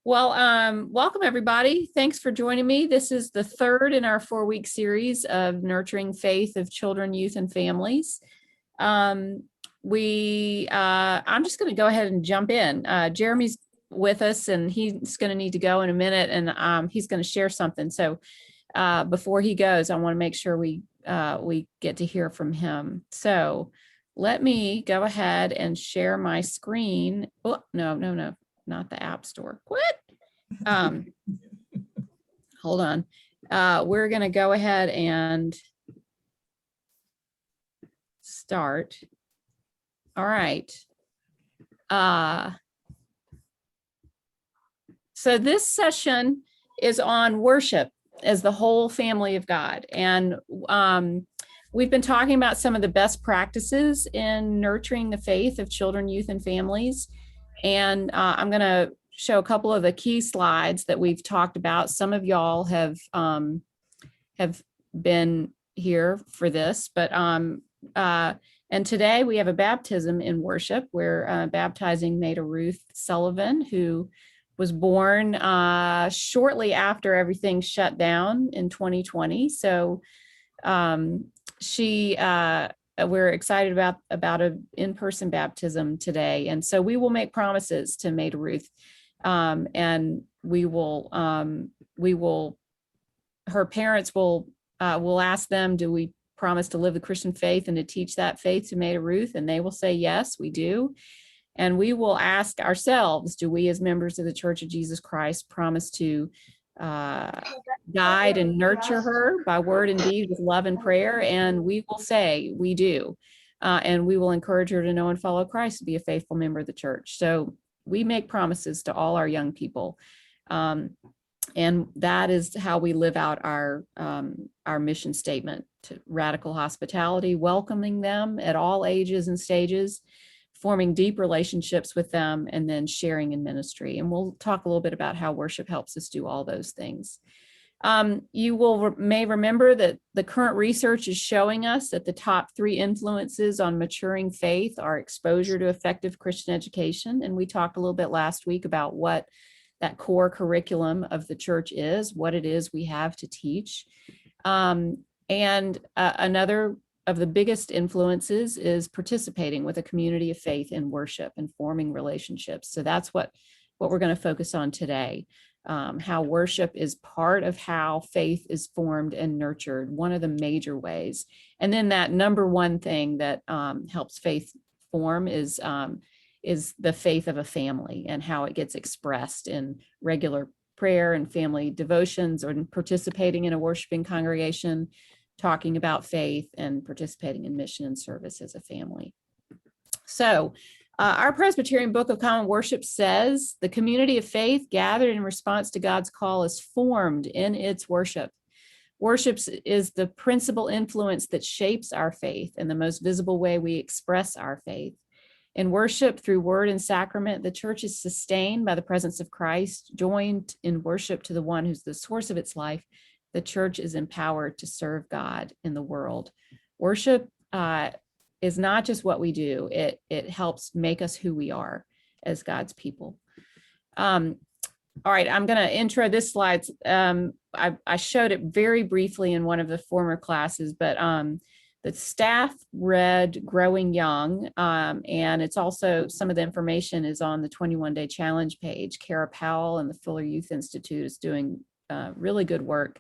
Well, welcome everybody. Thanks for joining me. This is the third in our 4-week series of nurturing faith of children, youth, and families. I'm just going to go ahead and jump in. Jeremy's with us, and he's going to need to go in a minute, and he's going to share something. So before he goes, I want to make sure we get to hear from him. So let me go ahead and share my screen. Oh, no. Not the App Store. What? Hold on. We're going to go ahead and start. All right. So this session is on worship as the whole family of God. And we've been talking about some of the best practices in nurturing the faith of children, youth, and families. And I'm going to show a couple of the key slides that we've talked about. Some of y'all have been here for this, but and today we have a baptism in worship. We're baptizing Maida Ruth Sullivan, who was born shortly after everything shut down in 2020. So we're excited about an in-person baptism today. And so we will make promises to Maida Ruth, and her parents will ask them, do we promise to live the Christian faith and to teach that faith to Maida Ruth? And they will say, yes, we do. And we will ask ourselves, do we as members of the Church of Jesus Christ promise to guide and nurture her by word and deed with love and prayer? And we will say we do. And we will encourage her to know and follow Christ, to be a faithful member of the church. So we make promises to all our young people. And that is how we live out our mission statement: to radical hospitality, welcoming them at all ages and stages, forming deep relationships with them, and then sharing in ministry. And we'll talk a little bit about how worship helps us do all those things. You may remember that the current research is showing us that the top 3 influences on maturing faith are exposure to effective Christian education. And we talked a little bit last week about what that core curriculum of the church is, what it is we have to teach. Another of the biggest influences is participating with a community of faith in worship and forming relationships. So that's what we're going to focus on today. How worship is part of how faith is formed and nurtured, one of the major ways. And then that number one thing that helps faith form is the faith of a family and how it gets expressed in regular prayer and family devotions, or in participating in a worshiping congregation, talking about faith, and participating in mission and service as a family. So our Presbyterian Book of Common Worship says the community of faith gathered in response to God's call is formed in its worship. Worship is the principal influence that shapes our faith and the most visible way we express our faith. In worship, through word and sacrament, the church is sustained by the presence of Christ. Joined in worship to the one who's the source of its life, the church is empowered to serve God in the world. Worship is not just what we do. It helps make us who we are as God's people. All right, I'm going to intro this slide. I showed it very briefly in one of the former classes, but the staff read Growing Young, and it's also, some of the information is on the 21-day challenge page. Kara Powell and the Fuller Youth Institute is doing really good work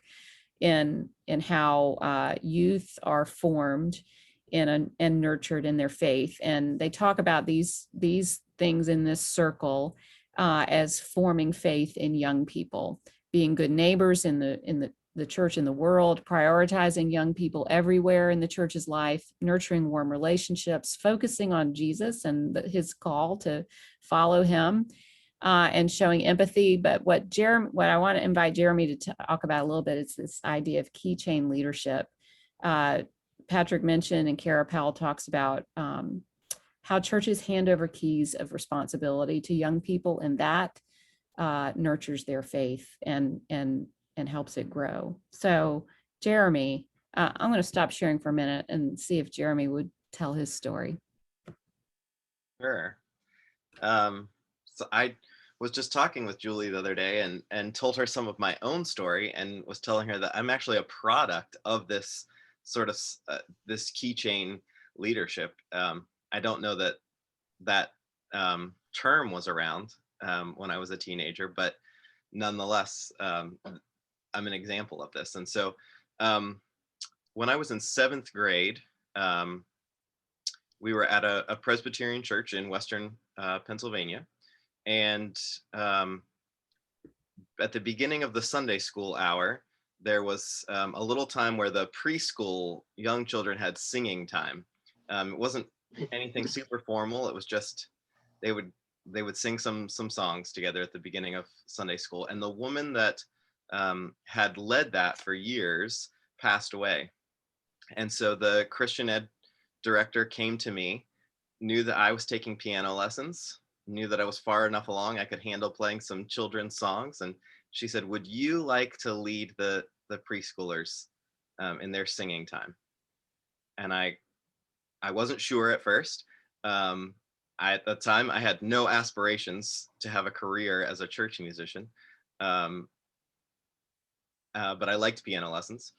in how youth are formed and nurtured in their faith. And they talk about these things in this circle as forming faith in young people, being good neighbors in the church and the world, prioritizing young people everywhere in the church's life, nurturing warm relationships, focusing on Jesus and his call to follow him, and showing empathy. But what I want to invite Jeremy to talk about a little bit is this idea of keychain leadership. Patrick mentioned, and Kara Powell talks about how churches hand over keys of responsibility to young people, and that nurtures their faith and helps it grow. So Jeremy, I'm going to stop sharing for a minute and see if Jeremy would tell his story. Sure. So I was just talking with Julie the other day and told her some of my own story, and was telling her that I'm actually a product of this sort of this keychain leadership. I don't know that that term was around when I was a teenager, but nonetheless, I'm an example of this. And so when I was in 7th grade, we were at a Presbyterian church in Western Pennsylvania. And at the beginning of the Sunday school hour, there was a little time where the preschool young children had singing time. It wasn't anything super formal. It was just they would sing some songs together at the beginning of Sunday school. And the woman that had led that for years passed away. And so the Christian ed director came to me, knew that I was taking piano lessons, knew that I was far enough along I could handle playing some children's songs. And she said, would you like to lead the preschoolers in their singing time? And I wasn't sure at first. At the time, I had no aspirations to have a career as a church musician, but I liked piano lessons.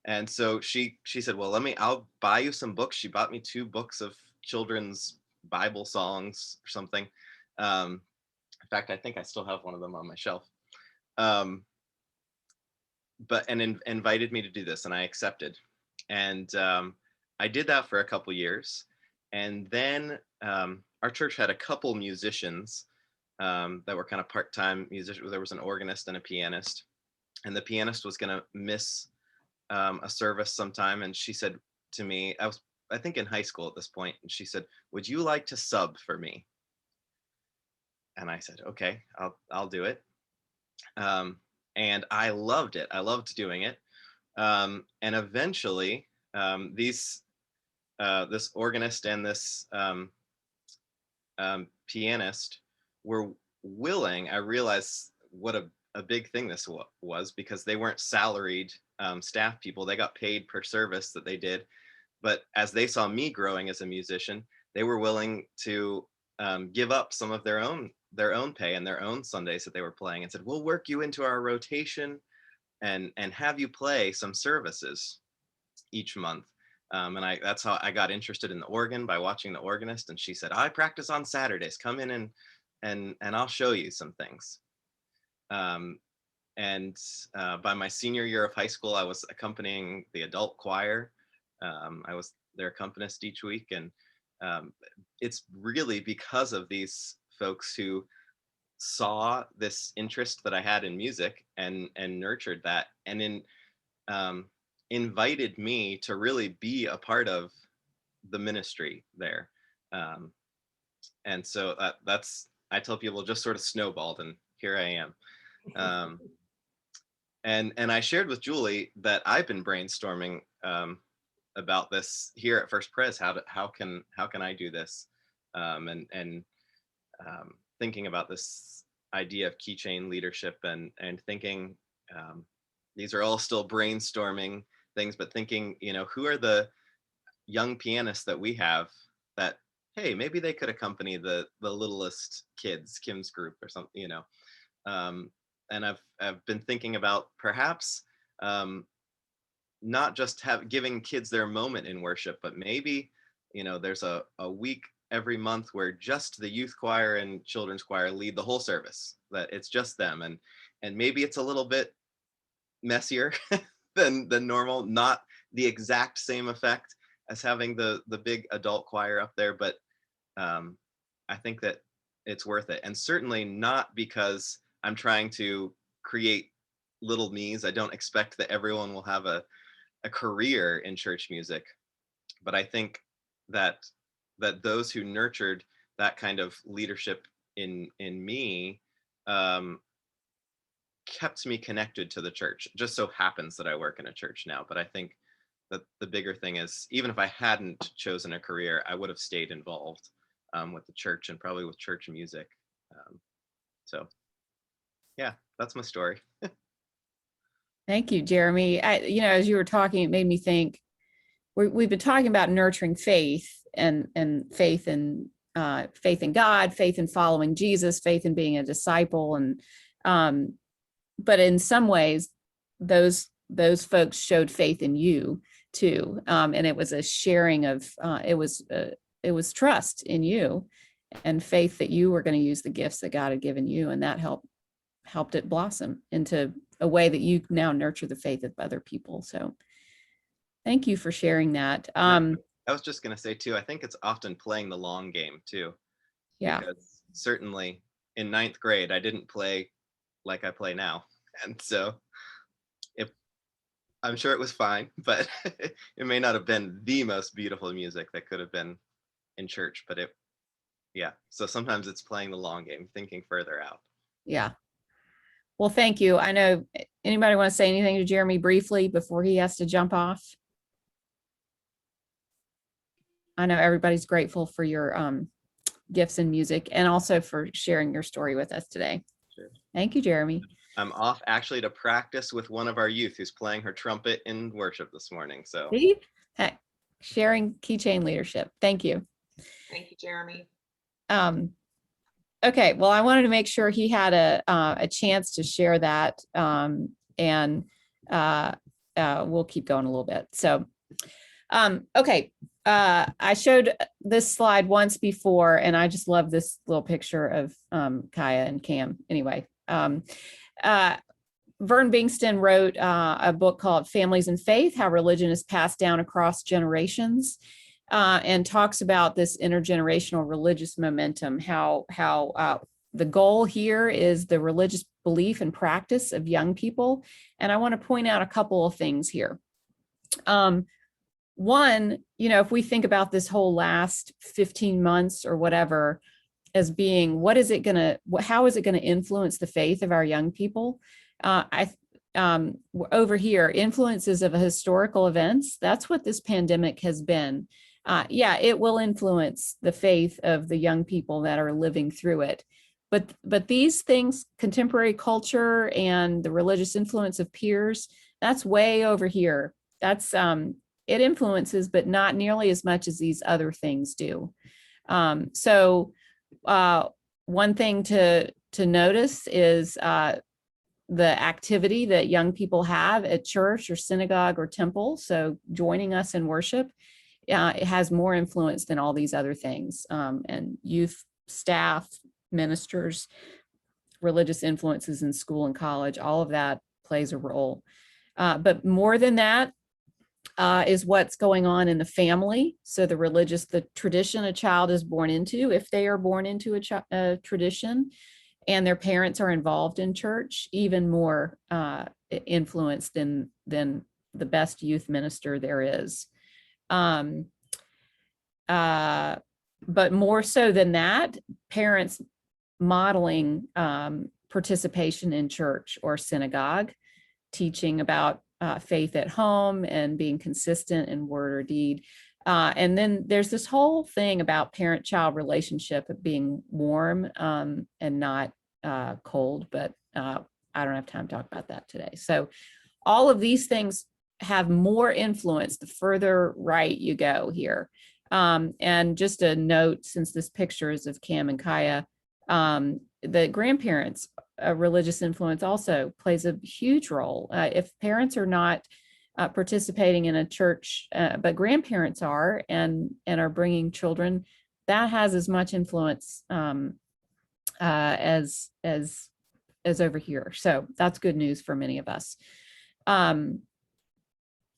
And so she said, well, I'll buy you some books. She bought me 2 books of children's Bible songs or something. In fact, I think I still have one of them on my shelf. Invited me to do this, and I accepted. And I did that for a couple years. And then our church had a couple musicians that were kind of part-time musicians. There was an organist and a pianist, and the pianist was going to miss a service sometime. And she said to me, I think in high school at this point, and she said, would you like to sub for me? And I said, okay, I'll do it. And I loved it. I loved doing it. And eventually this organist and this pianist were willing. I realized what a big thing this was, because they weren't salaried staff people. They got paid per service that they did. But as they saw me growing as a musician, they were willing to give up some of their own pay and their own Sundays that they were playing, and said, we'll work you into our rotation and have you play some services each month. And that's how I got interested in the organ, by watching the organist. And she said, I practice on Saturdays, come in and I'll show you some things. And by my senior year of high school, I was accompanying the adult choir. I was their accompanist each week. And it's really because of these folks who saw this interest that I had in music and nurtured that, and invited me to really be a part of the ministry there. And so that's, I tell people, just sort of snowballed, and here I am. And I shared with Julie that I've been brainstorming about this here at First Pres. How can I do this? And thinking about this idea of keychain leadership, and thinking these are all still brainstorming things, but thinking, who are the young pianists that we have that, hey, maybe they could accompany the littlest kids, Kim's group or something, and I've been thinking about perhaps not just giving kids their moment in worship, but maybe, there's a week every month where just the youth choir and children's choir lead the whole service, that it's just them. And maybe it's a little bit messier than normal, not the exact same effect as having the big adult choir up there, but I think that it's worth it. And certainly not because I'm trying to create little me's. I don't expect that everyone will have a career in church music, but I think that those who nurtured that kind of leadership in me kept me connected to the church. It just so happens that I work in a church now, but I think that the bigger thing is, even if I hadn't chosen a career, I would have stayed involved with the church, and probably with church music. So yeah, that's my story. Thank you, Jeremy. As you were talking, it made me think, we've been talking about nurturing faith and faith in faith in God, faith in following Jesus, faith in being a disciple. And but in some ways, those folks showed faith in you too. And it was a sharing of, it was trust in you and faith that you were going to use the gifts that God had given you. And that helped it blossom into a way that you now nurture the faith of other people. So thank you for sharing that. I was just going to say too, I think it's often playing the long game too. Yeah. Because certainly in ninth grade, I didn't play like I play now. And so I'm sure it was fine, but it may not have been the most beautiful music that could have been in church, but yeah. So sometimes it's playing the long game, thinking further out. Yeah. Well, thank you. I know, anybody want to say anything to Jeremy briefly before he has to jump off? I know everybody's grateful for your gifts in music and also for sharing your story with us today. Sure. Thank you, Jeremy. I'm off actually to practice with one of our youth who's playing her trumpet in worship this morning. So Hey, sharing Keychain Leadership. Thank you. Thank you, Jeremy. Okay, well, I wanted to make sure he had a chance to share that, and we'll keep going a little bit. So, okay, I showed this slide once before, and I just love this little picture of Kaya and Cam. Anyway, Vern Bingston wrote a book called Families and Faith: How Religion is Passed Down Across Generations. And talks about this intergenerational religious momentum, how the goal here is the religious belief and practice of young people. And I want to point out a couple of things here. One, if we think about this whole last 15 months or whatever as being, how is it going to influence the faith of our young people? Over here, influences of historical events, that's what this pandemic has been. Yeah, it will influence the faith of the young people that are living through it. But these things, contemporary culture and the religious influence of peers, that's way over here. That's it influences, but not nearly as much as these other things do. So one thing to notice is the activity that young people have at church or synagogue or temple. So joining us in worship. It has more influence than all these other things. And youth, staff, ministers, religious influences in school and college, all of that plays a role. But more than that is what's going on in the family. So the tradition a child is born into, if they are born into a tradition and their parents are involved in church, even more influence than the best youth minister there is. But more so than that, parents modeling participation in church or synagogue, teaching about faith at home and being consistent in word or deed. And then there's this whole thing about parent-child relationship being warm and not cold, but I don't have time to talk about that today. So all of these things have more influence the further right you go here. And just a note, since this picture is of Cam and Kaya, the grandparents' religious influence also plays a huge role. If parents are not participating in a church, but grandparents are and are bringing children, that has as much influence as over here. So that's good news for many of us.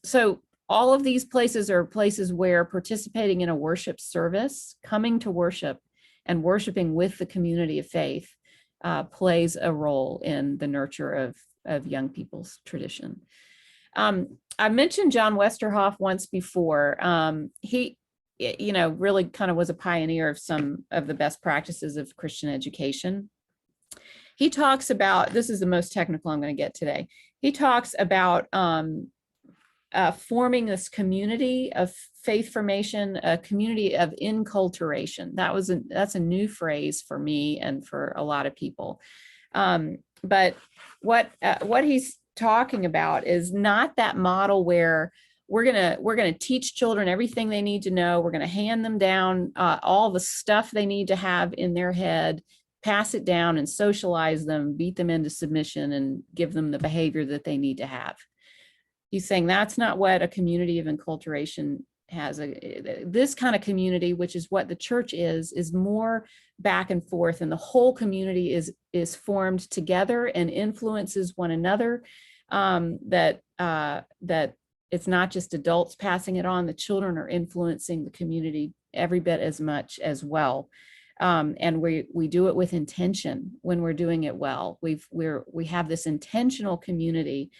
So all of these places are places where participating in a worship service, coming to worship and worshiping with the community of faith plays a role in the nurture of young people's tradition. I mentioned John Westerhoff once before. He, really kind of was a pioneer of some of the best practices of Christian education. He talks about, this is the most technical I'm going to get today. He talks about forming this community of faith formation, a community of inculturation. That's a new phrase for me and for a lot of people. But what he's talking about is not that model where we're gonna teach children everything they need to know. We're gonna hand them down all the stuff they need to have in their head, pass it down and socialize them, beat them into submission, and give them the behavior that they need to have. He's saying that's not what a community of enculturation has. This kind of community, which is what the church is more back and forth, and the whole community is formed together and influences one another. That it's not just adults passing it on; the children are influencing the community every bit as much as well. And we do it with intention when we're doing it well. We have this intentional community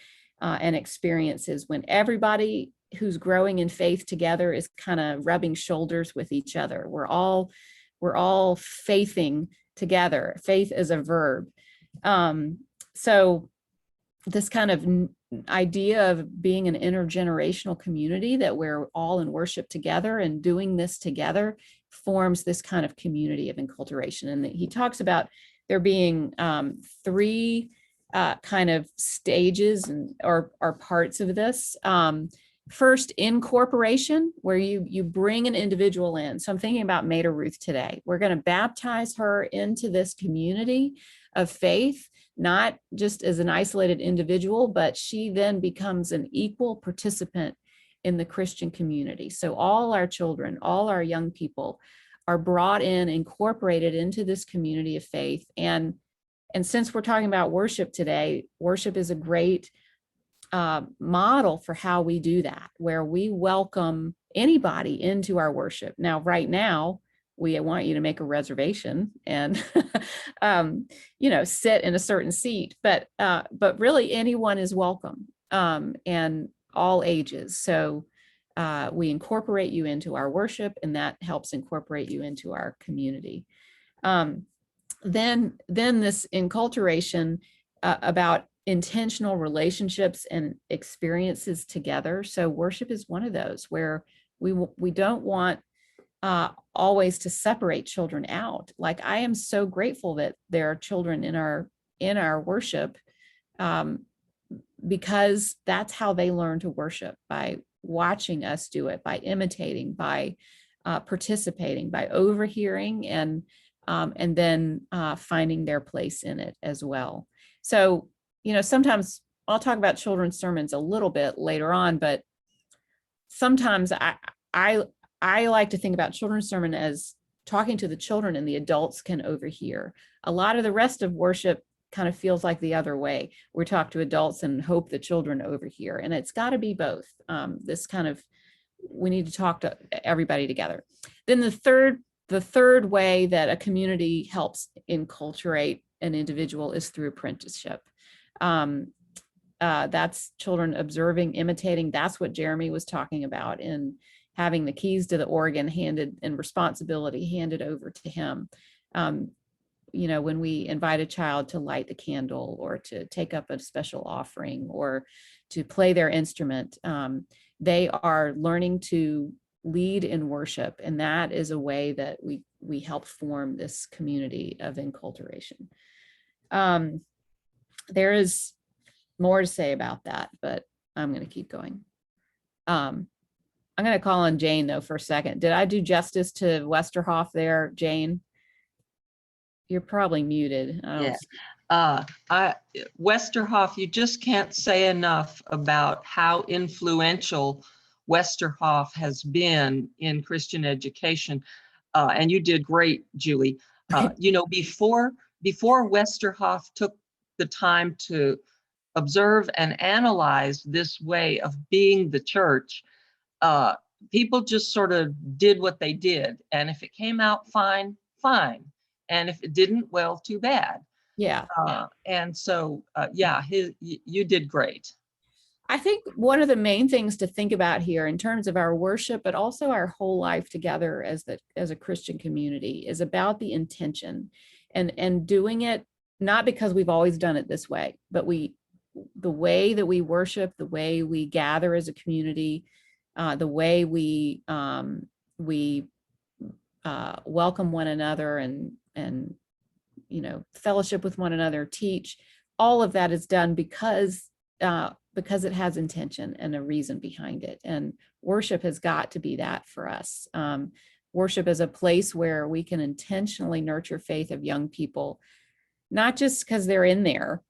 and experiences when everybody who's growing in faith together is kind of rubbing shoulders with each other. We're all faithing together. Faith is a verb. So this kind of idea of being an intergenerational community, that we're all in worship together and doing this together, forms this kind of community of enculturation. And he talks about there being three kind of stages or parts of this. First, incorporation, where you bring an individual in. So I'm thinking about Maida Ruth today. We're going to baptize her into this community of faith, not just as an isolated individual, but she then becomes an equal participant in the Christian community. So all our children, all our young people are brought in, incorporated into this community of faith. And since we're talking about worship today, worship is a great model for how we do that, where we welcome anybody into our worship. Now, right now, we want you to make a reservation and, sit in a certain seat, but really anyone is welcome, and all ages. So we incorporate you into our worship, and that helps incorporate you into our community. Then this enculturation about intentional relationships and experiences together. So worship is one of those where we don't want always to separate children out. Like, I am so grateful that there are children in our worship, because that's how they learn to worship, by watching us do it, by imitating, by participating, by overhearing, and then finding their place in it as well. So, sometimes I'll talk about children's sermons a little bit later on, but sometimes I like to think about children's sermon as talking to the children and the adults can overhear. A lot of the rest of worship kind of feels like the other way. We talk to adults and hope the children overhear, and it's got to be both. We need to talk to everybody together. Then the third way that a community helps enculturate an individual is through apprenticeship. That's children observing, imitating. That's what Jeremy was talking about in having the keys to the organ handed and responsibility handed over to him. When we invite a child to light the candle or to take up a special offering or to play their instrument, they are learning to lead in worship. And that is a way that we help form this community of enculturation. There is more to say about that, but I'm going to keep going. I'm going to call on Jane, though, for a second. Did I do justice to Westerhoff there, Jane? You're probably muted. Yeah. Westerhoff, you just can't say enough about how influential Westerhoff has been in Christian education. And you did great, Julie. Before Westerhoff took the time to observe and analyze this way of being the church, people just sort of did what they did. And if it came out fine, fine. And if it didn't, well, too bad. Yeah. And so, you did great. I think one of the main things to think about here in terms of our worship, but also our whole life together as a Christian community, is about the intention and doing it, not because we've always done it this way, but the way that we worship, the way we gather as a community, the way we welcome one another and fellowship with one another, teach, all of that is done because because it has intention and a reason behind it. And worship has got to be that for us. Worship is a place where we can intentionally nurture faith of young people, not just because they're in there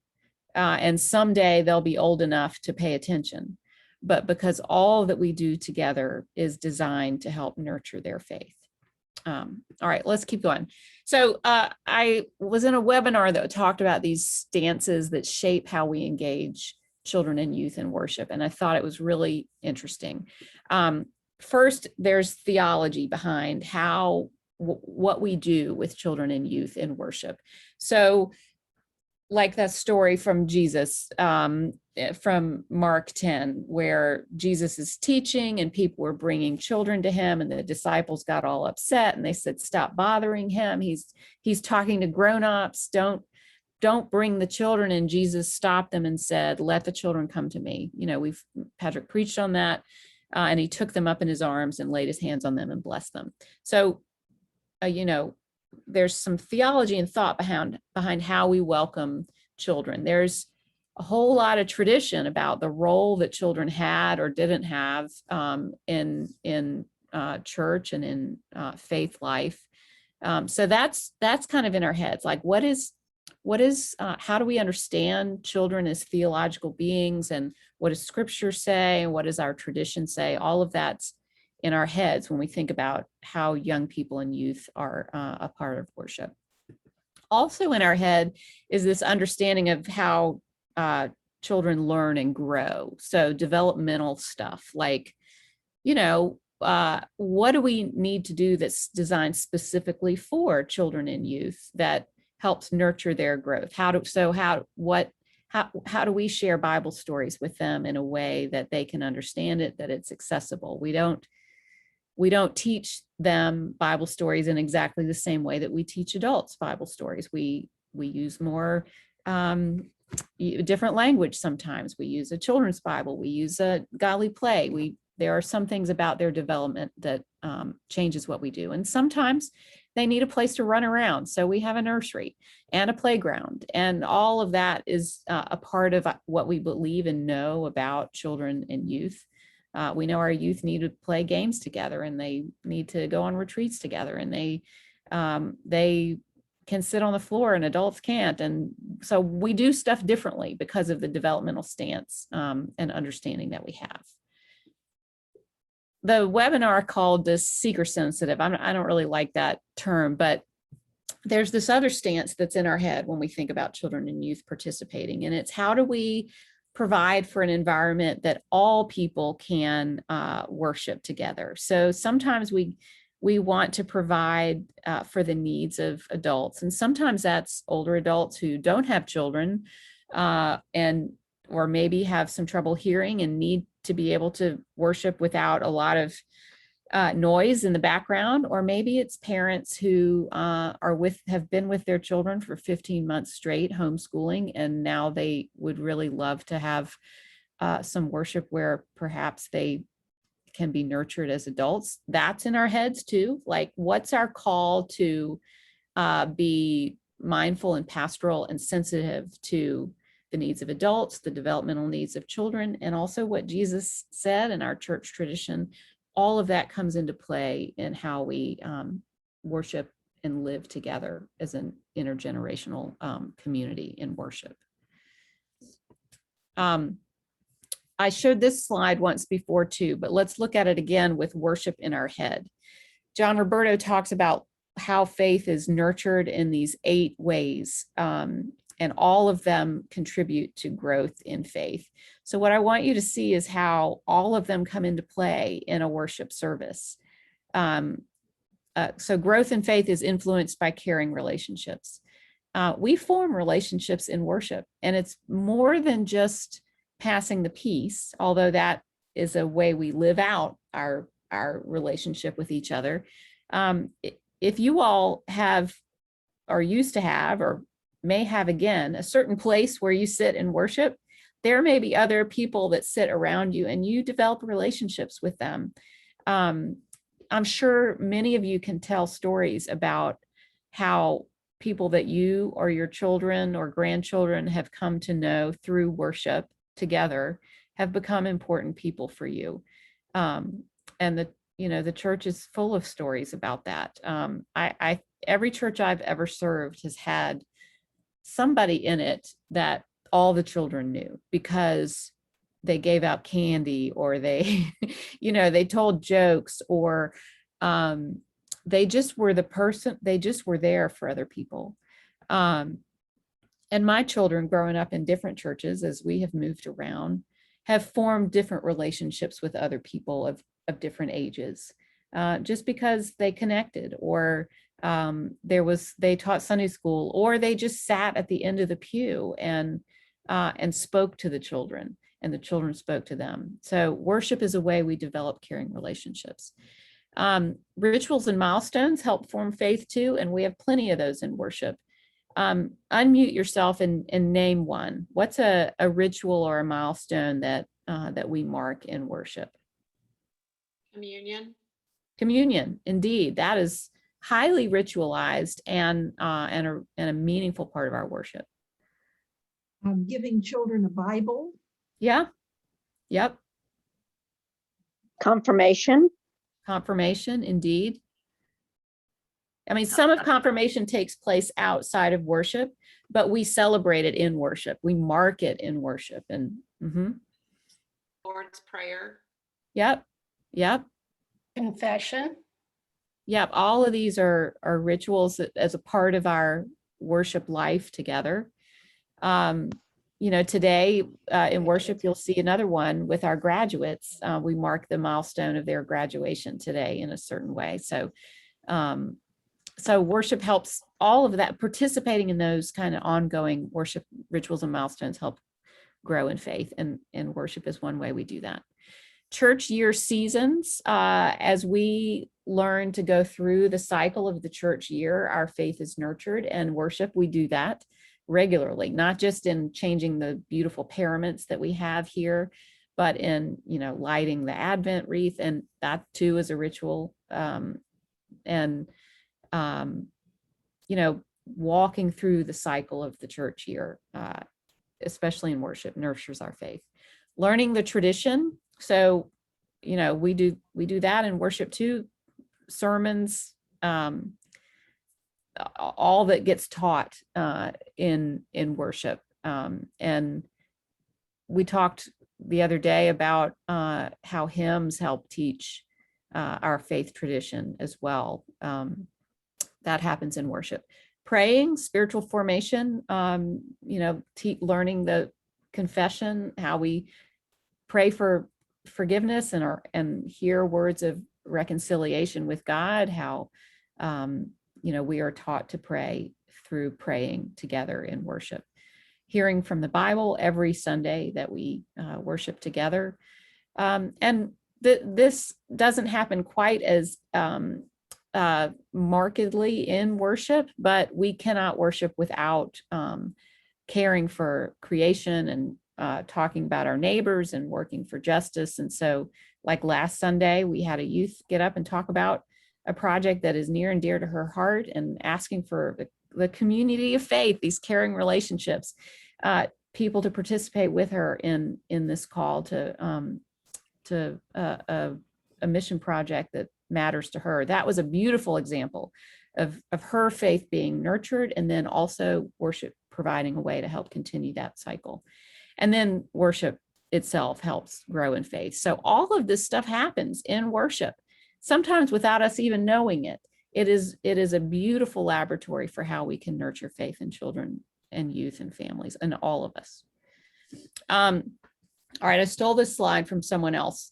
and someday they'll be old enough to pay attention, but because all that we do together is designed to help nurture their faith. All right, let's keep going. So I was in a webinar that talked about these stances that shape how we engage children and youth in worship, and I thought it was really interesting. First, there's theology behind how what we do with children and youth in worship. So like that story from Jesus, from Mark 10, where Jesus is teaching and people were bringing children to him, and the disciples got all upset and they said, stop bothering him. He's talking to grown-ups. Don't bring the children. And Jesus stopped them and said, let the children come to me. You know, Patrick preached on that, and he took them up in his arms and laid his hands on them and blessed them. So, you know, there's some theology and thought behind how we welcome children. There's a whole lot of tradition about the role that children had or didn't have in church and in faith life. So that's kind of in our heads. Like, how do we understand children as theological beings, and what does Scripture say, and what does our tradition say? All of that's in our heads when we think about how young people and youth are a part of worship. Also in our head is this understanding of how children learn and grow. So developmental stuff like, you know, what do we need to do that's designed specifically for children and youth that helps nurture their growth? How do we share Bible stories with them in a way that they can understand it, that it's accessible? We don't teach them Bible stories in exactly the same way that we teach adults Bible stories. We use more different language sometimes. We use a children's Bible. We use a godly play. There are some things about their development that changes what we do. And sometimes they need a place to run around. So we have a nursery and a playground. And all of that is a part of what we believe and know about children and youth. We know our youth need to play games together, and they need to go on retreats together, and they can sit on the floor and adults can't. And so we do stuff differently because of the developmental stance and understanding that we have. The webinar called this seeker sensitive. I don't really like that term, but there's this other stance that's in our head when we think about children and youth participating, and it's how do we provide for an environment that all people can worship together. So sometimes we want to provide for the needs of adults, and sometimes that's older adults who don't have children or maybe have some trouble hearing and need to be able to worship without a lot of noise in the background, or maybe it's parents who have been with their children for 15 months straight homeschooling, and now they would really love to have some worship where perhaps they can be nurtured as adults. That's in our heads too. Like, what's our call to be mindful and pastoral and sensitive to the needs of adults, the developmental needs of children, and also what Jesus said in our church tradition. All of that comes into play in how we worship and live together as an intergenerational community in worship. I showed this slide once before too, but let's look at it again with worship in our head. John Roberto talks about how faith is nurtured in these 8 ways, and all of them contribute to growth in faith. So what I want you to see is how all of them come into play in a worship service. So growth in faith is influenced by caring relationships. We form relationships in worship, and it's more than just passing the peace, although that is a way we live out our relationship with each other. If you all have, or used to have, or may have again, a certain place where you sit and worship, there may be other people that sit around you and you develop relationships with them. I'm sure many of you can tell stories about how people that you or your children or grandchildren have come to know through worship together have become important people for you. And the church is full of stories about that. Every church I've ever served has had somebody in it that all the children knew because they gave out candy, or they, they told jokes, or they just were they just were there for other people. And my children, growing up in different churches as we have moved around, have formed different relationships with other people of different ages, just because they connected, or they taught Sunday school, or they just sat at the end of the pew and spoke to the children, and the children spoke to them. So worship is a way we develop caring relationships. Rituals and milestones help form faith too, and we have plenty of those in worship. Unmute yourself and name one. What's a ritual or a milestone that we mark in worship? Communion. Communion, indeed. That is highly ritualized and a meaningful part of our worship. Giving children a Bible. Yeah. Yep. Confirmation. Confirmation, indeed. I mean, some of confirmation takes place outside of worship, but we celebrate it in worship. We mark it in worship. And Lord's Prayer. Yep. Confession. Yep. All of these are rituals as a part of our worship life together. Today in worship, you'll see another one with our graduates. We mark the milestone of their graduation today in a certain way. So worship helps all of that. Participating in those kind of ongoing worship rituals and milestones help grow in faith, and worship is one way we do that. Church year seasons, as we learn to go through the cycle of the church year, our faith is nurtured, and worship, we do that regularly, not just in changing the beautiful paraments that we have here, but in, lighting the Advent wreath, and that too is a ritual. Walking through the cycle of the church year, especially in worship, nurtures our faith. Learning the tradition. So, we do that in worship too. Sermons, all that gets taught in worship. And we talked the other day about how hymns help teach our faith tradition as well. That happens in worship. Praying, spiritual formation, learning the confession, how we pray for forgiveness and hear words of reconciliation with God, how we are taught to pray through praying together in worship. Hearing from the Bible every Sunday that we worship together. This doesn't happen quite as markedly in worship, but we cannot worship without caring for creation and talking about our neighbors and working for justice. And so, like last Sunday, we had a youth get up and talk about a project that is near and dear to her heart, and asking for the community of faith, these caring relationships, people to participate with her in this call to a mission project that matters to her. That was a beautiful example of her faith being nurtured, and then also worship providing a way to help continue that cycle. And then worship itself helps grow in faith. So all of this stuff happens in worship, sometimes without us even knowing it. It is a beautiful laboratory for how we can nurture faith in children and youth and families and all of us. All right, I stole this slide from someone else.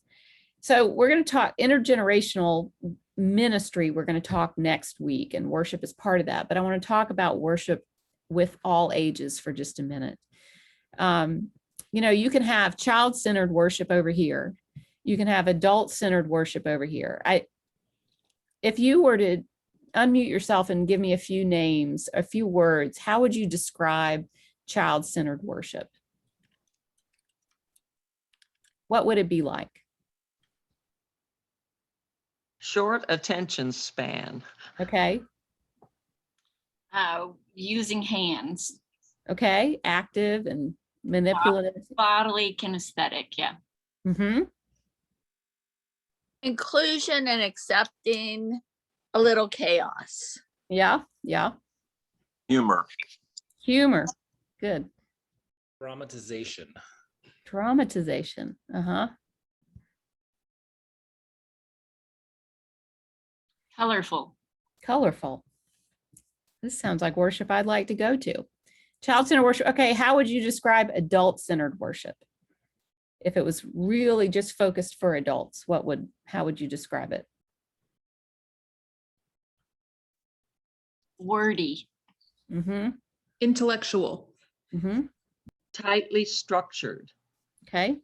So we're going to talk intergenerational ministry. We're going to talk next week, and worship is part of that. But I want to talk about worship with all ages for just a minute. You can have child-centered worship over here. You can have adult-centered worship over here. If you were to unmute yourself and give me a few names, a few words, how would you describe child-centered worship? What would it be like? Short attention span. Okay. Using hands. Okay. Active and manipulative. Bodily kinesthetic, yeah. Mm-hmm. Inclusion and accepting a little chaos. Yeah, yeah. Humor. Humor. Good. Dramatization. Dramatization. Uh-huh. Colorful. Colorful. This sounds like worship I'd like to go to. Child-centered worship. Okay, how would you describe adult-centered worship? If it was really just focused for adults, how would you describe it? Wordy. Mm-hmm. Intellectual. Mm-hmm. Tightly structured. Okay.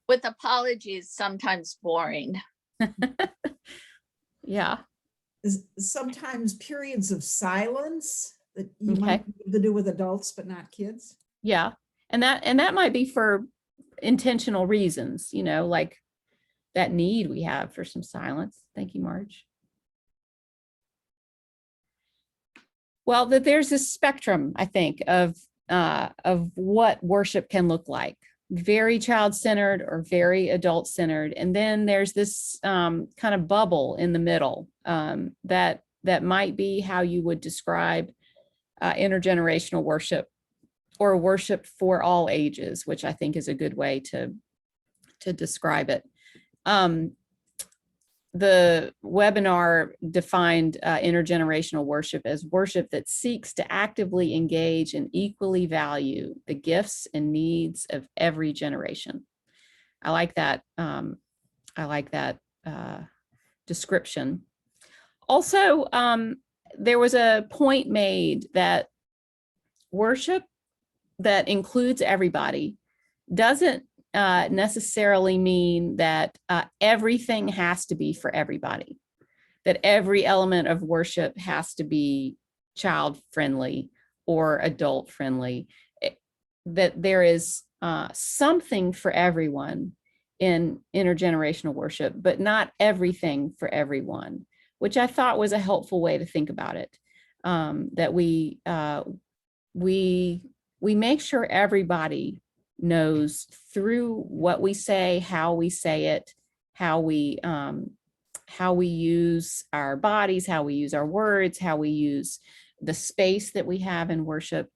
With apologies, sometimes boring. Yeah. Sometimes periods of silence that you Okay. might be able to do with adults, but not kids. Yeah. And that might be for intentional reasons, like that need we have for some silence. Thank you, Marge. Well, that there's this spectrum, I think, of what worship can look like. Very child-centered or very adult-centered. And then there's this kind of bubble in the middle that might be how you would describe intergenerational worship or worship for all ages, which I think is a good way to describe it. The webinar defined intergenerational worship as worship that seeks to actively engage and equally value the gifts and needs of every generation. I like that. Description. Also, there was a point made that worship that includes everybody doesn't necessarily mean that everything has to be for everybody, that every element of worship has to be child friendly or adult friendly, that there is something for everyone in intergenerational worship, but not everything for everyone, which I thought was a helpful way to think about it. That we make sure everybody knows through what we say, how we say it, how we use our bodies, how we use our words, how we use the space that we have in worship,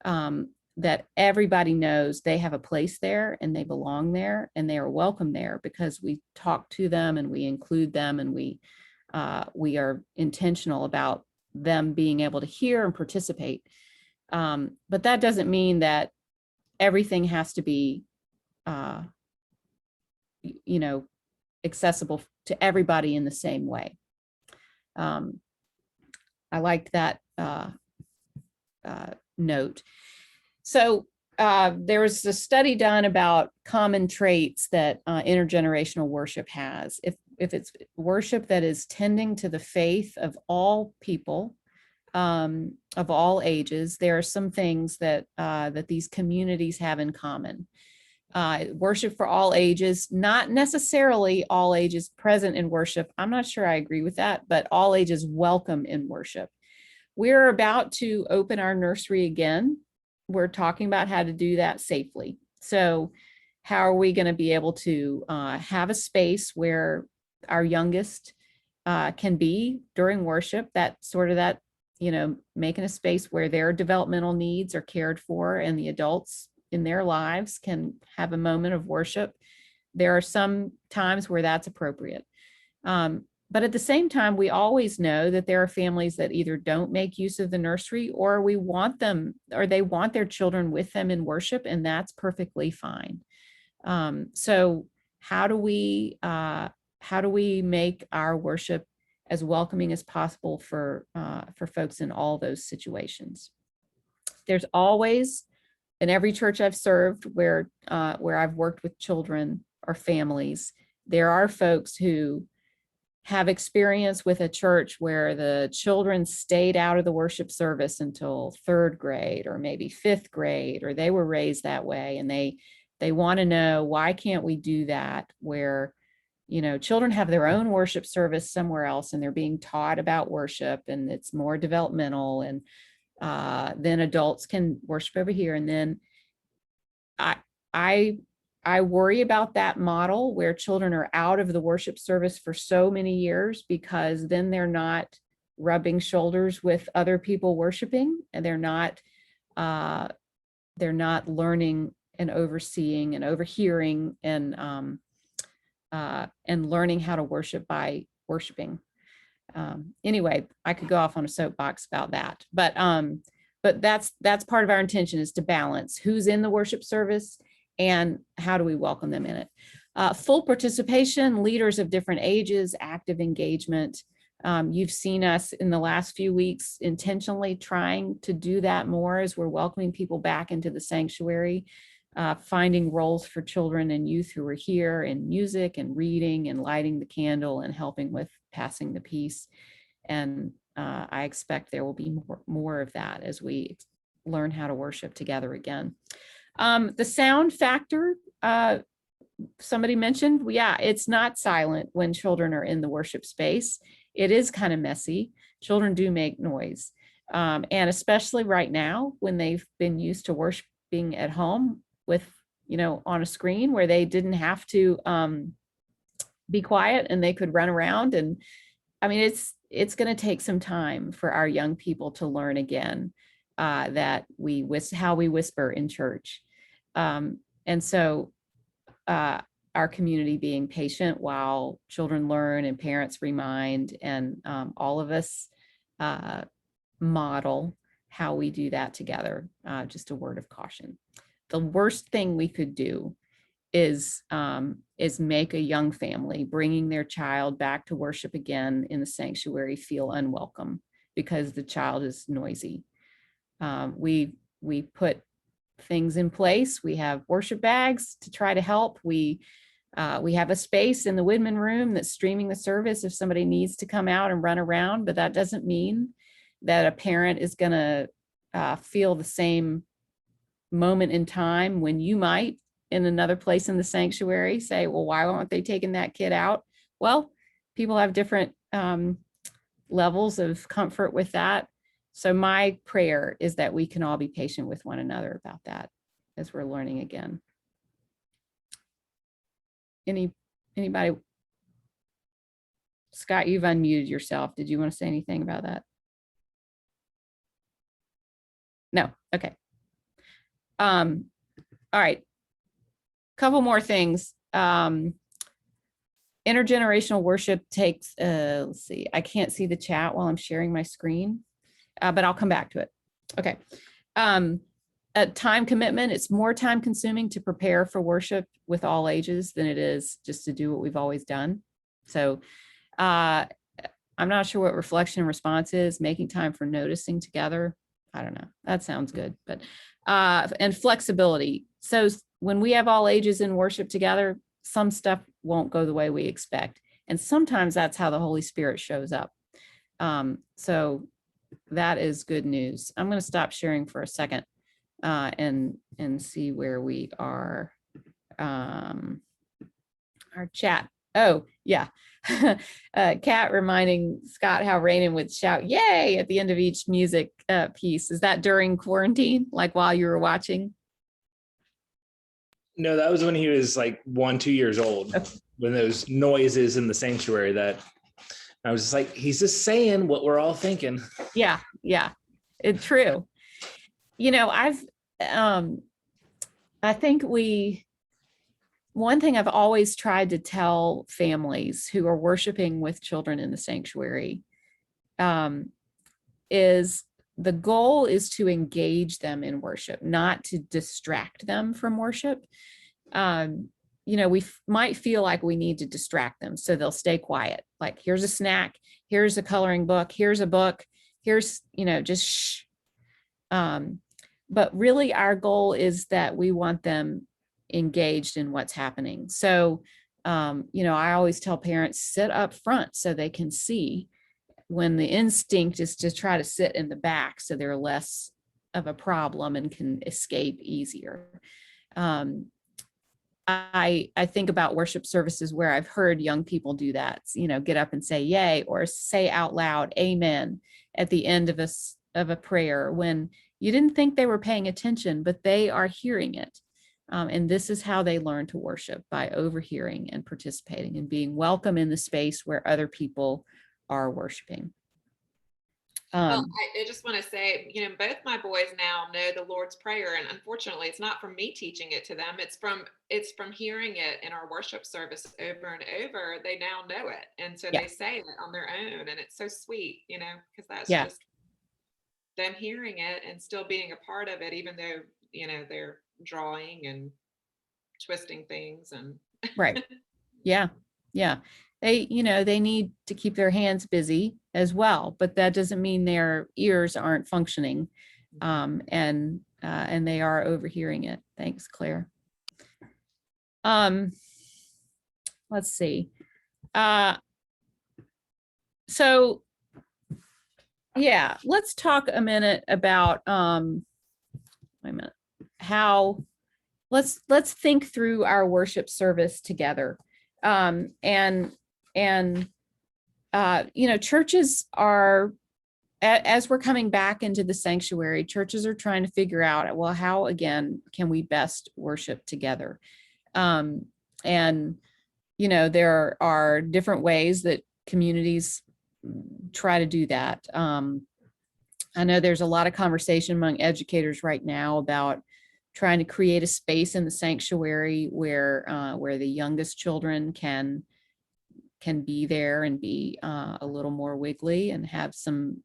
that everybody knows they have a place there and they belong there and they are welcome there because we talk to them and we include them and we are intentional about them being able to hear and participate. But that doesn't mean that everything has to be, accessible to everybody in the same way. I liked that note. So there was a study done about common traits that intergenerational worship has. If it's worship that is tending to the faith of all people, of all ages, there are some things that these communities have in common. Worship for all ages, not necessarily all ages present in worship. I'm not sure I agree with that, but all ages welcome in worship. We're about to open our nursery again. We're talking about how to do that safely. So how are we going to be able to have a space where our youngest can be during worship, making a space where their developmental needs are cared for and the adults in their lives can have a moment of worship. There are some times where that's appropriate. But at the same time, we always know that there are families that either don't make use of the nursery or we want them, or they want their children with them in worship, and that's perfectly fine. So how do we make our worship as welcoming as possible for folks in all those situations? There's always, in every church I've served where I've worked with children or families, there are folks who have experience with a church where the children stayed out of the worship service until 3rd grade or maybe 5th grade, or they were raised that way, and they want to know, why can't we do that where children have their own worship service somewhere else and they're being taught about worship and it's more developmental, and then adults can worship over here. And then I worry about that model where children are out of the worship service for so many years, because then they're not rubbing shoulders with other people worshiping, and they're not learning and overseeing and overhearing and learning how to worship by worshiping. Anyway, I could go off on a soapbox about that, but that's part of our intention, is to balance who's in the worship service and how do we welcome them in it. Full participation, leaders of different ages, active engagement. You've seen us in the last few weeks intentionally trying to do that more as we're welcoming people back into the sanctuary, finding roles for children and youth who are here in music and reading and lighting the candle and helping with passing the peace. And I expect there will be more of that as we learn how to worship together again. The sound factor, somebody mentioned, yeah, it's not silent when children are in the worship space. It is kind of messy. Children do make noise. And especially right now, when they've been used to worshiping at home with, on a screen where they didn't have to be quiet and they could run around. And I mean, it's going to take some time for our young people to learn again that how we whisper in church. And so our community being patient while children learn and parents remind, and all of us model how we do that together. Just a word of caution. The worst thing we could do is make a young family bringing their child back to worship again in the sanctuary feel unwelcome because the child is noisy. We put things in place. We have worship bags to try to help. We have a space in the Widman room that's streaming the service if somebody needs to come out and run around, but that doesn't mean that a parent is going to feel the same moment in time when you might in another place in the sanctuary say, well, why aren't they taking that kid out? Well, people have different levels of comfort with that. So my prayer is that we can all be patient with one another about that as we're learning again. Anybody? Scott, you've unmuted yourself. Did you want to say anything about that? No. Okay. All right. Couple more things. Intergenerational worship takes, let's see, I can't see the chat while I'm sharing my screen, but I'll come back to it. Okay. A time commitment, it's more time consuming to prepare for worship with all ages than it is just to do what we've always done. So I'm not sure what reflection and response is, making time for noticing together. I don't know, that sounds good, but and flexibility. So when we have all ages in worship together, some stuff won't go the way we expect. And sometimes that's how the Holy Spirit shows up. So that is good news. I'm going to stop sharing for a second and see where we are. Our chat. Oh, yeah. Kat reminding Scott how Raymond would shout, yay, at the end of each music piece. Is that during quarantine, like while you were watching? No, that was when he was like 1-2 years old, when those noises in the sanctuary that I was just like, he's just saying what we're all thinking. Yeah, it's true. I think one thing I've always tried to tell families who are worshiping with children in the sanctuary is the goal is to engage them in worship, not to distract them from worship. We might feel like we need to distract them, so they'll stay quiet. Like, here's a snack, here's a coloring book, here's a book, here's, just shh. But really our goal is that we want them engaged in what's happening. So, I always tell parents, sit up front so they can see, when the instinct is to try to sit in the back so they're less of a problem and can escape easier. I think about worship services where I've heard young people do that, get up and say yay, or say out loud amen at the end of a prayer when you didn't think they were paying attention, but they are hearing it. And this is how they learn to worship, by overhearing and participating and being welcome in the space where other people are worshiping. Well, I just want to say, you know, both my boys now know the Lord's Prayer, and unfortunately, it's not from me teaching it to them. It's from hearing it in our worship service over and over. They now know it, and so they say it on their own, and it's so sweet, you know, because that's just them hearing it and still being a part of it, even though, you know, they're drawing and twisting things and Right. Yeah. They, you know, they need to keep their hands busy as well, but that doesn't mean their ears aren't functioning. And they are overhearing it. Thanks, Claire. Let's see. So yeah, let's talk a minute about wait a minute. How let's think through our worship service together. You know, churches are, as we're coming back into the sanctuary, churches are trying to figure out, well, how again can we best worship together? And you know, there are different ways that communities try to do that. I know there's a lot of conversation among educators right now about trying to create a space in the sanctuary where the youngest children can be there and be a little more wiggly and have some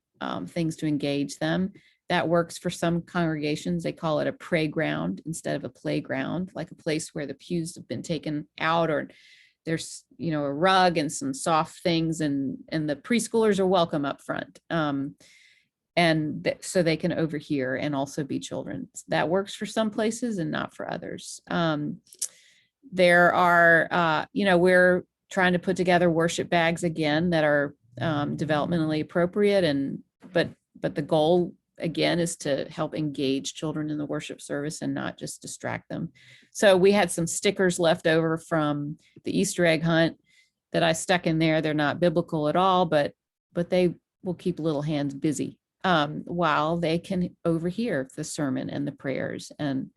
things to engage them. That works for some congregations. They call it a playground instead of a playground, like a place where the pews have been taken out, or there's, you know, a rug and some soft things, and the preschoolers are welcome up front. So they can overhear and also be children. That works for some places and not for others. There are, you know, we're trying to put together worship bags again that are developmentally appropriate, but the goal again is to help engage children in the worship service and not just distract them. So we had some stickers left over from the Easter egg hunt that I stuck in there. They're not biblical at all, but they will keep little hands busy while they can overhear the sermon and the prayers and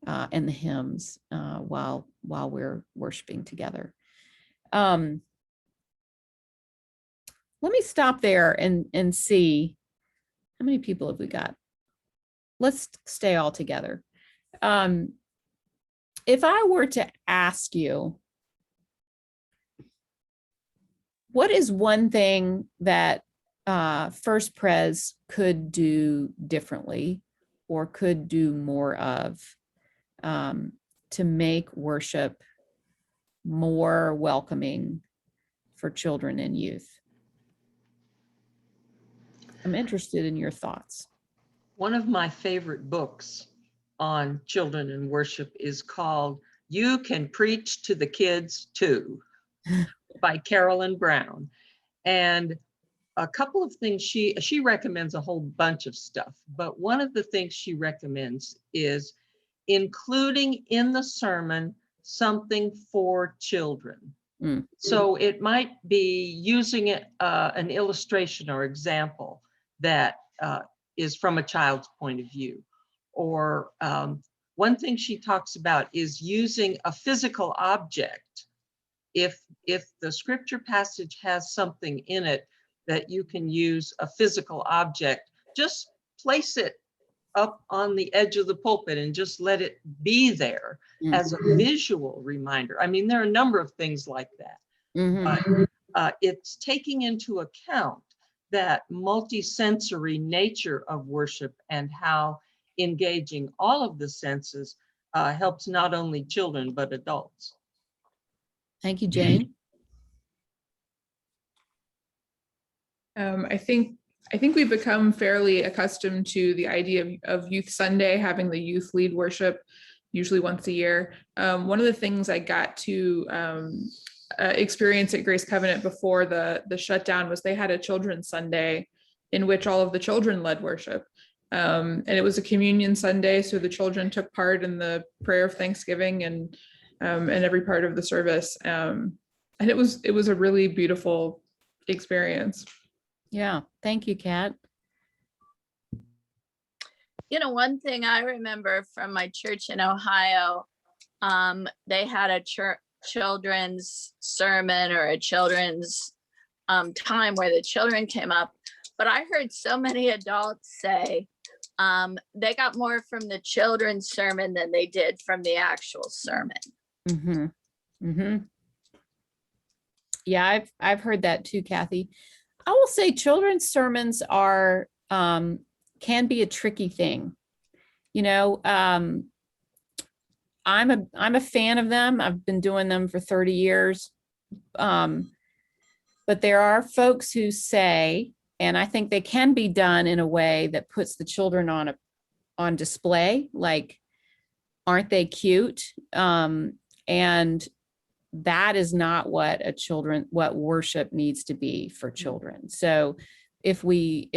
the hymns while we're worshiping together. Let me stop there and see how many people have we got. Let's stay all together. If I were to ask you, what is one thing that First Pres could do differently or could do more of to make worship more welcoming for children and youth? I'm interested in your thoughts. One of my favorite books on children and worship is called You Can Preach to the Kids Too by Carolyn Brown. And a couple of things, she recommends a whole bunch of stuff, but one of the things she recommends is including in the sermon something for children. So it might be using an illustration or example that is from a child's point of view. Or one thing she talks about is using a physical object. If the scripture passage has something in it that you can use a physical object, just place it up on the edge of the pulpit and just let it be there as a visual reminder. I mean, there are a number of things like that. But it's taking into account that multi-sensory nature of worship and how engaging all of the senses helps not only children, but adults. Thank you, Jane. I think we've become fairly accustomed to the idea of Youth Sunday, having the youth lead worship usually once a year. One of the things I got to experience at Grace Covenant before the shutdown was they had a Children's Sunday in which all of the children led worship. And it was a communion Sunday, so the children took part in the prayer of thanksgiving and every part of the service. And it was a really beautiful experience. Yeah, thank you, Kat. You know, one thing I remember from my church in Ohio they had a children's sermon or a children's time where the children came up. But I heard so many adults say they got more from the children's sermon than they did from the actual sermon. Mm-hmm. Mm-hmm. Yeah, I've heard that too, Kathy. I will say children's sermons are can be a tricky thing. You know, I'm a fan of them. I've been doing them for 30 years. But there are folks who say, and I think they can be done in a way that puts the children on display, like, aren't they cute? And that is not what what worship needs to be for children. So if we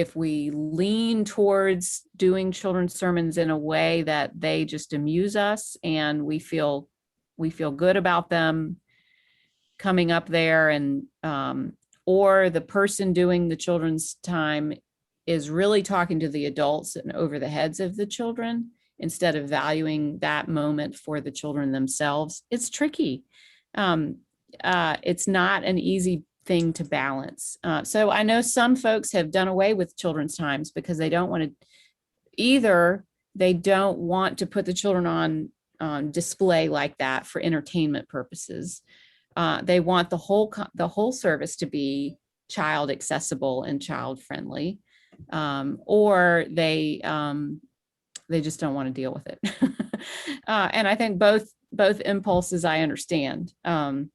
lean towards doing children's sermons in a way that they just amuse us and we feel good about them coming up there, and or the person doing the children's time is really talking to the adults and over the heads of the children instead of valuing that moment for the children themselves, it's tricky. It's not an easy thing to balance. So I know some folks have done away with children's times because they don't want to put the children on display like that for entertainment purposes. They want the whole service to be child accessible and child friendly, or they just don't want to deal with it. And I think both impulses I understand. It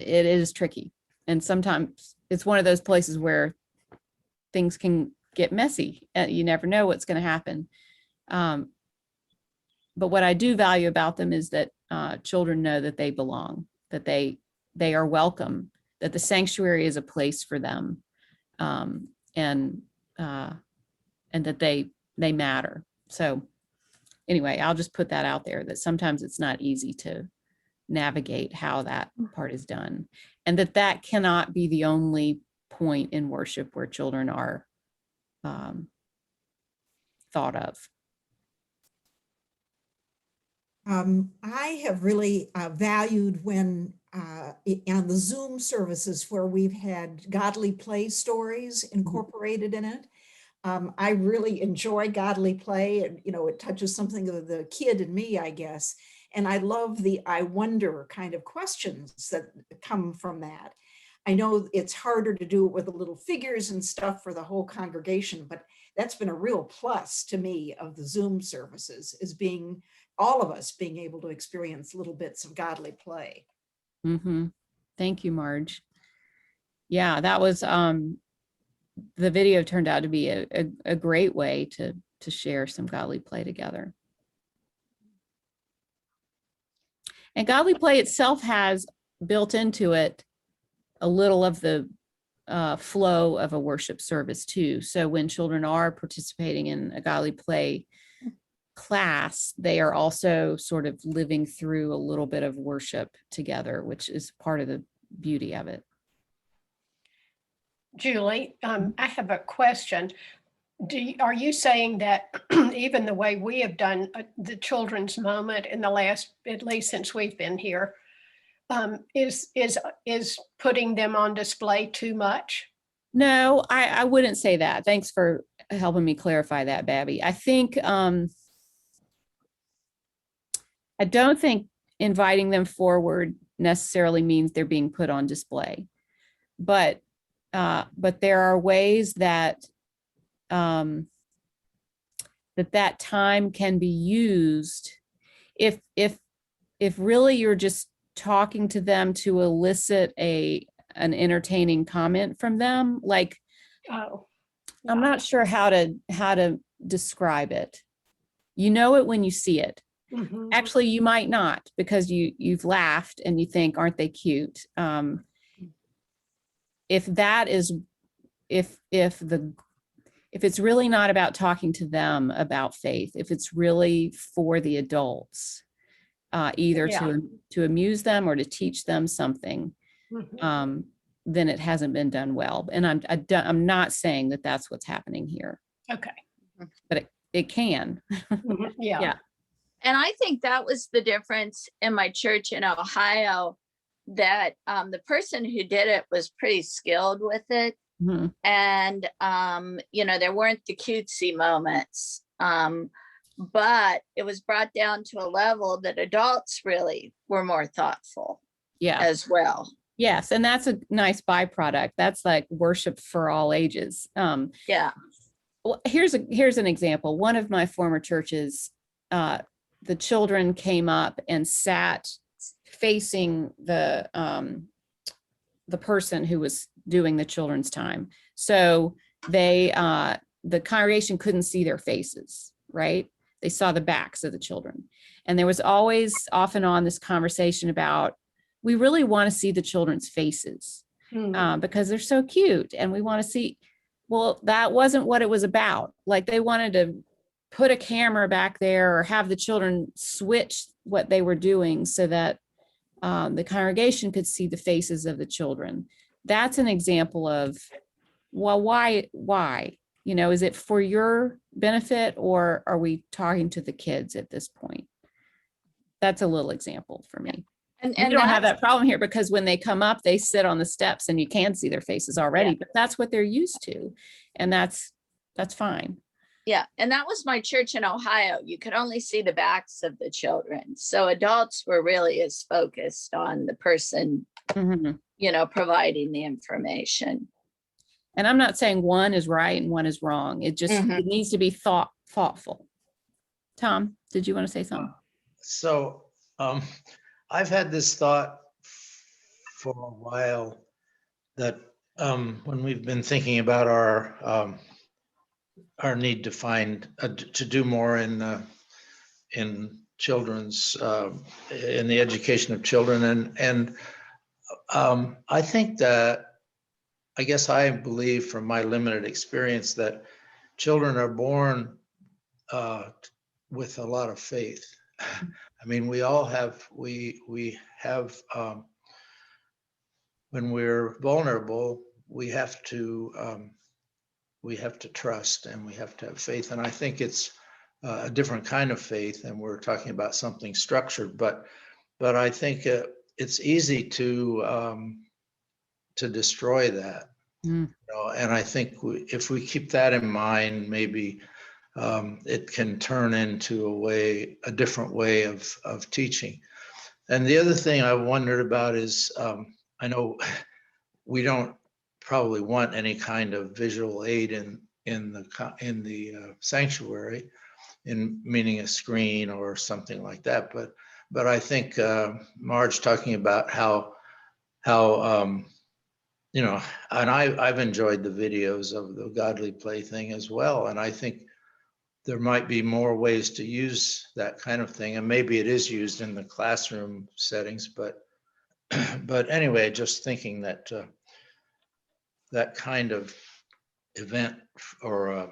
is tricky, and sometimes it's one of those places where things can get messy. You never know what's going to happen. But what I do value about them is that children know that they belong, that they are welcome, that the sanctuary is a place for them, and that they matter. So anyway, I'll just put that out there, that sometimes it's not easy to navigate how that part is done, and that cannot be the only point in worship where children are thought of. I have really valued when on the Zoom services where we've had godly play stories incorporated in it. I really enjoy godly play, and it touches something of the kid in me, I guess. And I love the I wonder kind of questions that come from that. I know it's harder to do it with the little figures and stuff for the whole congregation, but that's been a real plus to me of the Zoom services, is all of us being able to experience little bits of godly play. Mm-hmm. Thank you, Marge. Yeah, that was the video turned out to be a great way to share some godly play together. And godly play itself has built into it a little of the flow of a worship service too. So when children are participating in a godly play class, they are also sort of living through a little bit of worship together, which is part of the beauty of it. Julie, I have a question. Are you saying that even the way we have done the children's moment in the last, at least since we've been here, is putting them on display too much? No, I wouldn't say that. Thanks for helping me clarify that, Babby. I think I don't think inviting them forward necessarily means they're being put on display, but there are ways that that time can be used if really you're just talking to them to elicit an entertaining comment from them. Like, oh, I'm not sure how to describe it. You know it when you see it. mm-hmm. Actually, you might not, because you've laughed and you think, aren't they cute? If it's really not about talking to them about faith, if it's really for the adults, either to amuse them or to teach them something, Mm-hmm. Then it hasn't been done well. And I'm not saying that that's what's happening here. Okay. But it can. Mm-hmm. Yeah. And I think that was the difference in my church in Ohio, that the person who did it was pretty skilled with it. Mhm. And, there weren't the cutesy moments, but it was brought down to a level that adults really were more thoughtful Yeah. as well. Yes. And that's a nice byproduct. That's like worship for all ages. Yeah. Well, here's an example. One of my former churches, the children came up and sat facing the person who was doing the children's time. So the congregation couldn't see their faces, right? They saw the backs of the children. And there was always off and on this conversation about, we really want to see the children's faces because they're so cute. And we want to see, well, that wasn't what it was about. Like they wanted to put a camera back there or have the children switch what they were doing so that the congregation could see the faces of the children. That's an example of, well, why? Is it for your benefit, or are we talking to the kids at this point? That's a little example for me. And we don't have that problem here because when they come up, they sit on the steps and you can see their faces already, but that's what they're used to. And that's fine. Yeah. And that was my church in Ohio. You could only see the backs of the children. So adults were really as focused on the person, providing the information. And I'm not saying one is right and one is wrong. It just it needs to be thoughtful. Tom, did you want to say something? So I've had this thought for a while that when we've been thinking about our need to find to do more in children's in the education of children, and I think that, I guess I believe from my limited experience that children are born with a lot of faith. I mean, we all have, we have, when we're vulnerable, we have to trust and we have to have faith. And I think it's a different kind of faith, and we're talking about something structured, but I think it's easy to destroy that. And I think if we keep that in mind, maybe it can turn into a different way of teaching. And the other thing I wondered about is, I know we don't probably want any kind of visual aid in the sanctuary, in meaning a screen or something like that. But I think Marge talking about how and I've enjoyed the videos of the Godly Play thing as well. And I think there might be more ways to use that kind of thing. And maybe it is used in the classroom settings, but anyway, just thinking that that kind of event or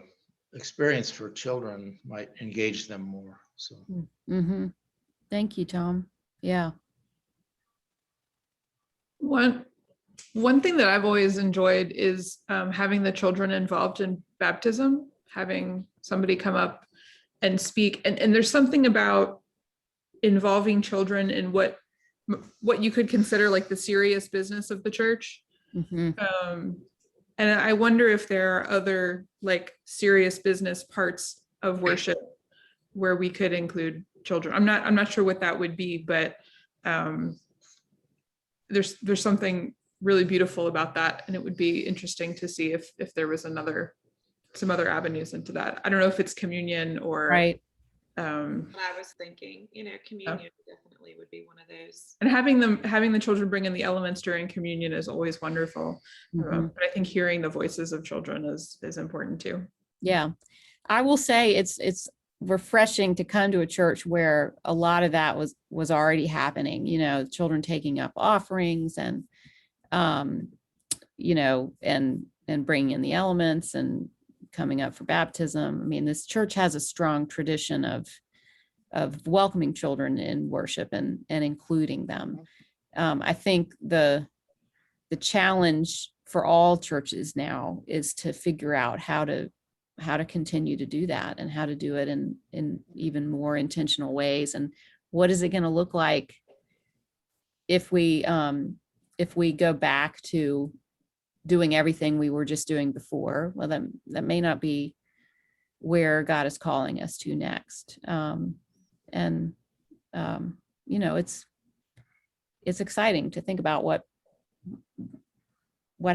experience for children might engage them more. So. Thank you, Tom. Yeah. One thing that I've always enjoyed is having the children involved in baptism, having somebody come up and speak. And there's something about involving children in what you could consider like the serious business of the church. And I wonder if there are other like serious business parts of worship where we could include children. I'm not sure what that would be, but there's something really beautiful about that, and it would be interesting to see if there was some other avenues into that. I don't know if it's communion or right. What I was thinking, communion definitely would be one of those. And having the children bring in the elements during communion is always wonderful. But I think hearing the voices of children is important too. Yeah, I will say it's refreshing to come to a church where a lot of that was already happening. Children taking up offerings and and bringing in the elements and coming up for baptism. I mean, this church has a strong tradition of welcoming children in worship and including them. I think the challenge for all churches now is to figure out how to how to continue to do that and how to do it in even more intentional ways. And what is it going to look like if we go back to doing everything we were just doing before? Well, that may not be where God is calling us to next. You know, it's exciting to think about what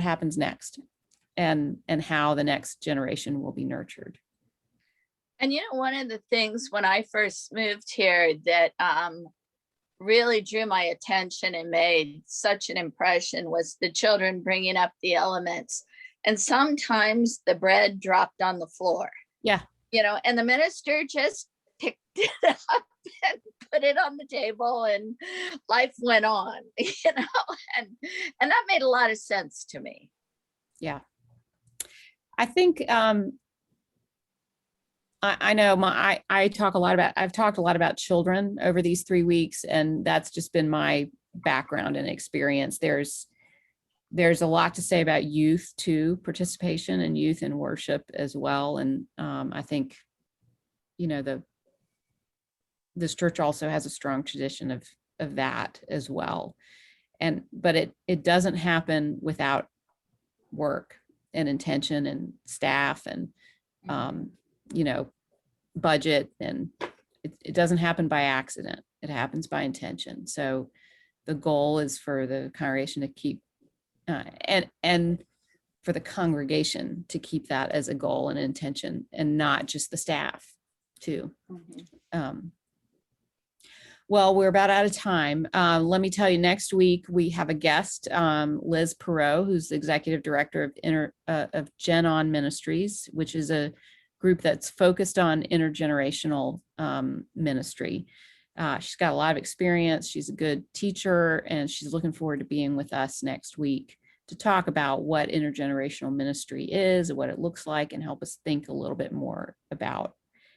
happens next and how the next generation will be nurtured. And you know, one of the things when I first moved here that really drew my attention and made such an impression was the children bringing up the elements. And sometimes the bread dropped on the floor. Yeah. You know, and the minister just picked it up and put it on the table and life went on, you know, and that made a lot of sense to me. Yeah. I think I know I've talked a lot about children over these 3 weeks, and that's just been my background and experience. There's a lot to say about youth too, participation and youth in worship as well. And I think, you know, this church also has a strong tradition of that as well. But it doesn't happen without work and intention and staff and, you know, budget, and it doesn't happen by accident. It happens by intention. So the goal is for the congregation to keep and for the congregation to keep that as a goal and intention, and not just the staff too. Well, we're about out of time. Let me tell you, next week we have a guest, Liz Perot, who's the executive director of Gen On Ministries, which is a group that's focused on intergenerational ministry. She's got a lot of experience. She's a good teacher, and she's looking forward to being with us next week to talk about what intergenerational ministry is, what it looks like, and help us think a little bit more about.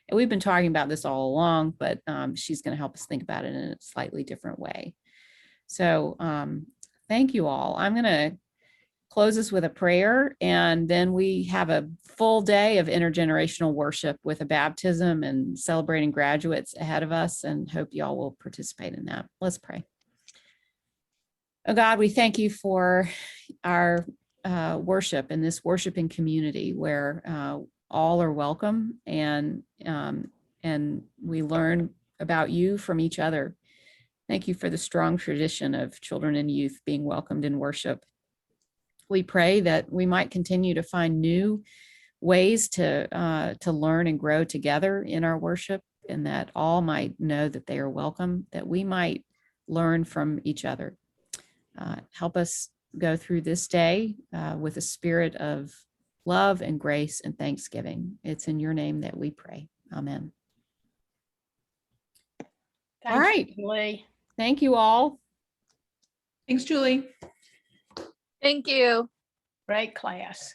And we've been talking about this all along, but she's going to help us think about it in a slightly different way. So thank you all. I'm going to close us with a prayer, and then we have a full day of intergenerational worship with a baptism and celebrating graduates ahead of us, and hope y'all will participate in that. Let's pray. Oh God, we thank you for our worship and this worshiping community where all are welcome, and we learn about you from each other. Thank you for the strong tradition of children and youth being welcomed in worship. We pray that we might continue to find new ways to learn and grow together in our worship, and that all might know that they are welcome, that we might learn from each other. Help us go through this day with a spirit of love and grace and thanksgiving. It's in your name that we pray. Amen. All right. Julie. Thank you all. Thanks, Julie. Thank you. Great class.